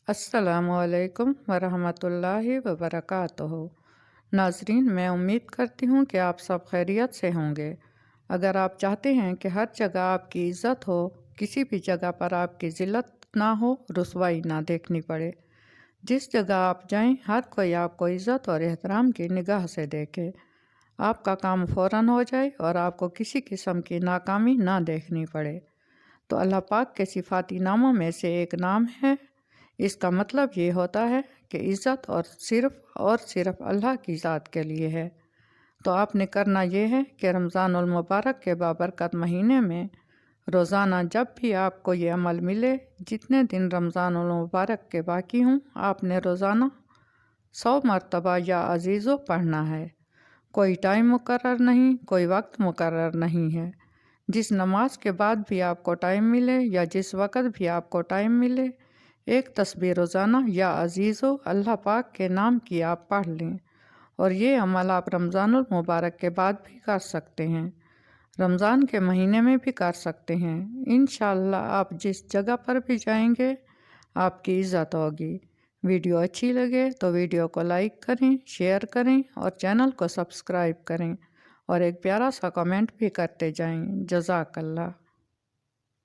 अस्सलामुअलैकुम वरहमतुल्लाहि वबरकातुहू। नाज़रीन, मैं उम्मीद करती हूँ कि आप सब खैरियत से होंगे। अगर आप चाहते हैं कि हर जगह आपकी इज़्ज़त हो, किसी भी जगह पर आपकी ज़िल्लत ना हो, रुसवाई ना देखनी पड़े, जिस जगह आप जाएं हर कोई आपको इज़्ज़त और एहतराम की निगाह से देखे, आपका काम फ़ौरन हो जाए और आपको किसी किस्म की नाकामी ना देखनी पड़े, तो अल्लाह पाक के सिफ़ाती नामों में से एक नाम है। इसका मतलब ये होता है कि इज़्ज़त और सिर्फ़ अल्लाह की ज़ात के लिए है। तो आपने करना ये है कि रमज़ानुल मुबारक के बाबरकत महीने में रोज़ाना जब भी आपको ये अमल मिले, जितने दिन रमज़ानुल मुबारक के बाकी हों, आपने रोज़ाना 100 मरतबा या अज़ीज़ो पढ़ना है। कोई टाइम मुकर्रर नहीं, कोई वक्त मुकर्रर नहीं है। जिस नमाज के बाद भी आपको टाइम मिले या जिस वक़्त भी आपको टाइम मिले, एक तस्बीह रोज़ाना या अज़ीज़ो अल्लाह पाक के नाम की आप पढ़ लें। और ये अमल आप रमज़ानुल मुबारक के बाद भी कर सकते हैं, रमज़ान के महीने में भी कर सकते हैं। इंशाअल्लाह आप जिस जगह पर भी जाएंगे, आपकी इज़्ज़त होगी। वीडियो अच्छी लगे तो वीडियो को लाइक करें, शेयर करें और चैनल को सब्सक्राइब करें और एक प्यारा सा कमेंट भी करते जाएं। जज़ाकल्लाह।